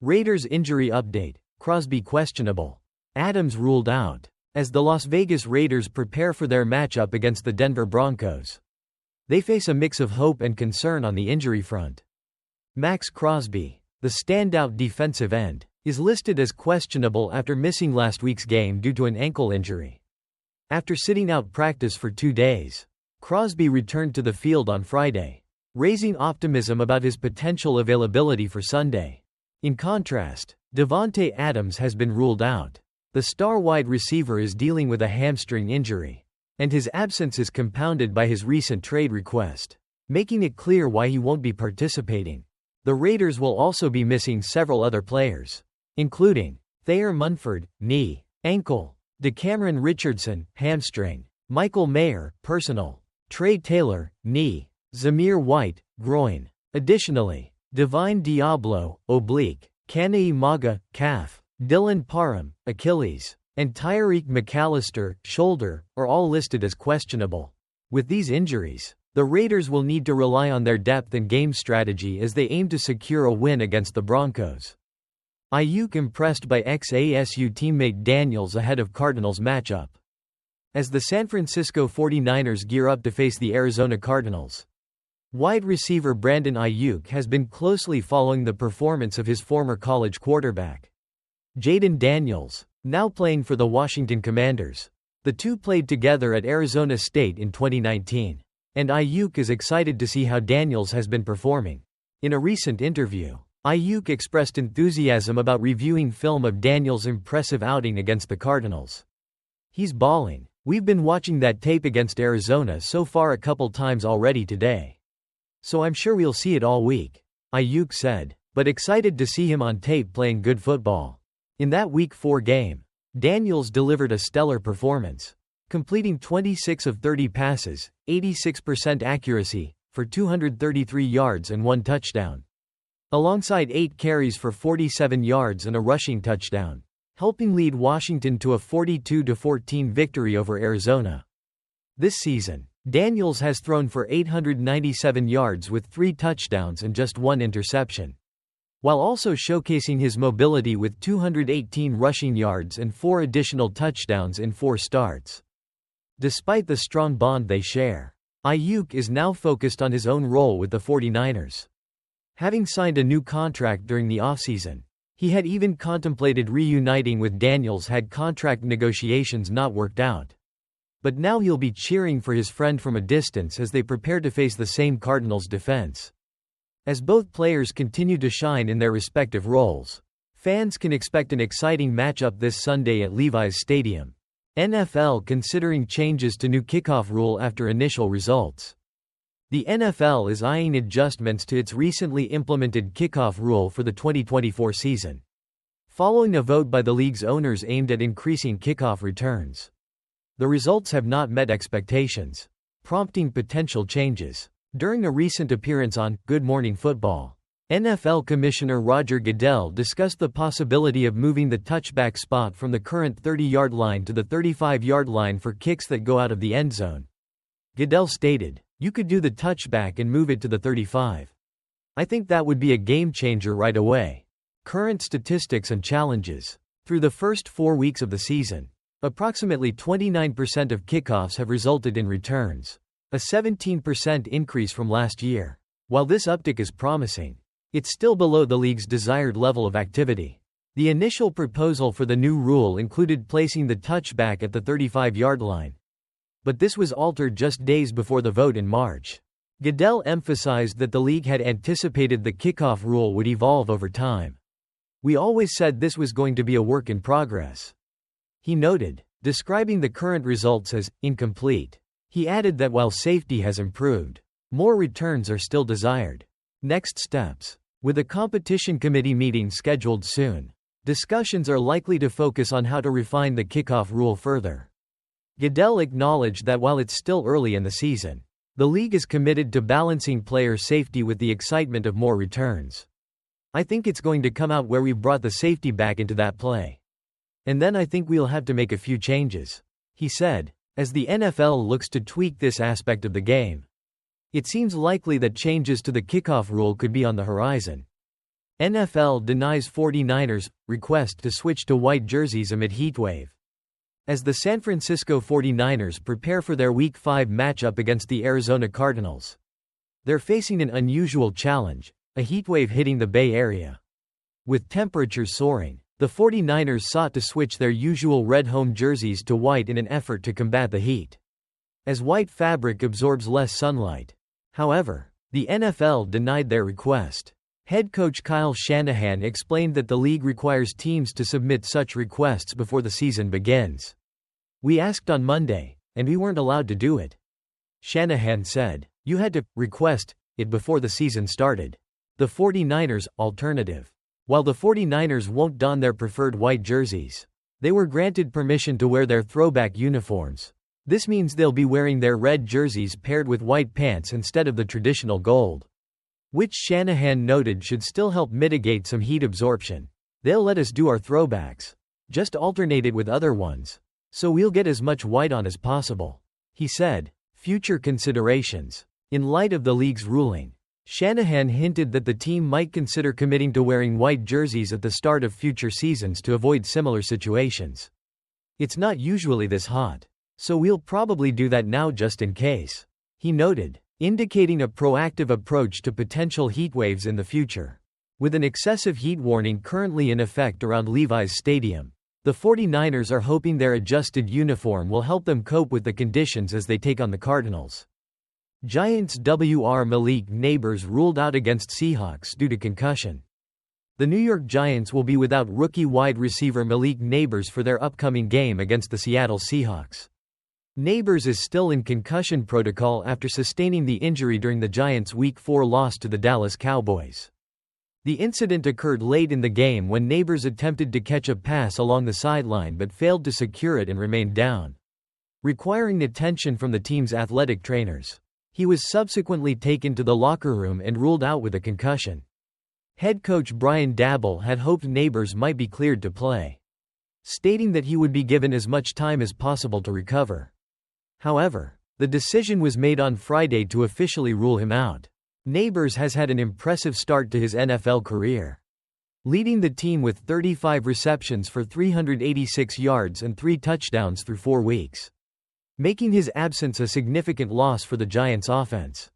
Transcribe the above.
Raiders injury update: Crosby questionable. Adams ruled out. As the Las Vegas Raiders prepare for their matchup against the Denver Broncos, they face a mix of hope and concern on the injury front. Max Crosby, the standout defensive end, is listed as questionable after missing last week's game due to an ankle injury. After sitting out practice for 2 days, Crosby returned to the field on Friday, raising optimism about his potential availability for Sunday. In contrast, Davante Adams has been ruled out. The star wide receiver is dealing with a hamstring injury, and his absence is compounded by his recent trade request, making it clear why he won't be participating. The Raiders will also be missing several other players, including Thayer Munford, knee, ankle; DeCameron Richardson, hamstring; Michael Mayer, personal; Trey Taylor, knee; Zamir White, groin. Additionally, Divine Diablo, oblique; Kanae Maga, calf; Dylan Parham, Achilles; and Tyreek McAllister, shoulder, are all listed as questionable. With these injuries, the Raiders will need to rely on their depth and game strategy as they aim to secure a win against the Broncos. Ayuk impressed by ex-ASU teammate Daniels ahead of Cardinals matchup. As the San Francisco 49ers gear up to face the Arizona Cardinals, wide receiver Brandon Ayuk has been closely following the performance of his former college quarterback, Jaden Daniels, now playing for the Washington Commanders. The two played together at Arizona State in 2019, and Ayuk is excited to see how Daniels has been performing. In a recent interview, Ayuk expressed enthusiasm about reviewing film of Daniels' impressive outing against the Cardinals. "He's balling. We've been watching that tape against Arizona so far a couple times already today. So I'm sure we'll see it all week," Ayuk said, but excited to see him on tape playing good football. In that Week 4 game, Daniels delivered a stellar performance, completing 26 of 30 passes, 86% accuracy, for 233 yards and 1 touchdown, alongside 8 carries for 47 yards and a rushing touchdown, helping lead Washington to a 42-14 victory over Arizona. This season, Daniels has thrown for 897 yards with 3 touchdowns and just 1 interception, while also showcasing his mobility with 218 rushing yards and 4 additional touchdowns in 4 starts. Despite the strong bond they share, Ayuk is now focused on his own role with the 49ers. Having signed a new contract during the offseason, he had even contemplated reuniting with Daniels had contract negotiations not worked out. But now he'll be cheering for his friend from a distance as they prepare to face the same Cardinals defense. As both players continue to shine in their respective roles, fans can expect an exciting matchup this Sunday at Levi's Stadium. NFL considering changes to new kickoff rule after initial results. The NFL is eyeing adjustments to its recently implemented kickoff rule for the 2024 season, following a vote by the league's owners aimed at increasing kickoff returns. The results have not met expectations, prompting potential changes. During a recent appearance on Good Morning Football, NFL Commissioner Roger Goodell discussed the possibility of moving the touchback spot from the current 30-yard line to the 35-yard line for kicks that go out of the end zone. Goodell stated, "You could do the touchback and move it to the 35. I think that would be a game changer right away." Current statistics and challenges. Through the first 4 weeks of the season, approximately 29% of kickoffs have resulted in returns, a 17% increase from last year. While this uptick is promising, it's still below the league's desired level of activity. The initial proposal for the new rule included placing the touchback at the 35-yard line, but this was altered just days before the vote in March. Goodell emphasized that the league had anticipated the kickoff rule would evolve over time. "We always said this was going to be a work in progress," he noted, describing the current results as incomplete. He added that while safety has improved, more returns are still desired. Next steps. With a competition committee meeting scheduled soon, discussions are likely to focus on how to refine the kickoff rule further. Goodell acknowledged that while it's still early in the season, the league is committed to balancing player safety with the excitement of more returns. "I think it's going to come out where we've brought the safety back into that play. And then I think we'll have to make a few changes," he said, as the NFL looks to tweak this aspect of the game. It seems likely that changes to the kickoff rule could be on the horizon. NFL denies 49ers' request to switch to white jerseys amid heatwave. As the San Francisco 49ers prepare for their Week 5 matchup against the Arizona Cardinals, they're facing an unusual challenge, a heatwave hitting the Bay Area. With temperatures soaring, the 49ers sought to switch their usual red home jerseys to white in an effort to combat the heat, as white fabric absorbs less sunlight. However, the NFL denied their request. Head coach Kyle Shanahan explained that the league requires teams to submit such requests before the season begins. "We asked on Monday, and we weren't allowed to do it," Shanahan said. "You had to request it before the season started." The 49ers' alternative. While the 49ers won't don their preferred white jerseys, they were granted permission to wear their throwback uniforms. This means they'll be wearing their red jerseys paired with white pants instead of the traditional gold, which Shanahan noted should still help mitigate some heat absorption. "They'll let us do our throwbacks, just alternate it with other ones, so we'll get as much white on as possible," he said. Future considerations. In light of the league's ruling, Shanahan hinted that the team might consider committing to wearing white jerseys at the start of future seasons to avoid similar situations. "It's not usually this hot, so we'll probably do that now just in case," he noted, indicating a proactive approach to potential heatwaves in the future. With an excessive heat warning currently in effect around Levi's Stadium, the 49ers are hoping their adjusted uniform will help them cope with the conditions as they take on the Cardinals. Giants WR Malik Nabers ruled out against Seahawks due to concussion. The New York Giants will be without rookie wide receiver Malik Nabers for their upcoming game against the Seattle Seahawks. Nabers is still in concussion protocol after sustaining the injury during the Giants' Week 4 loss to the Dallas Cowboys. The incident occurred late in the game when Nabers attempted to catch a pass along the sideline but failed to secure it and remained down, requiring attention from the team's athletic trainers. He was subsequently taken to the locker room and ruled out with a concussion. Head coach Brian Daboll had hoped Nabers might be cleared to play, stating that he would be given as much time as possible to recover. However, the decision was made on Friday to officially rule him out. Nabers has had an impressive start to his NFL career, leading the team with 35 receptions for 386 yards and 3 touchdowns through 4 weeks, making his absence a significant loss for the Giants' offense.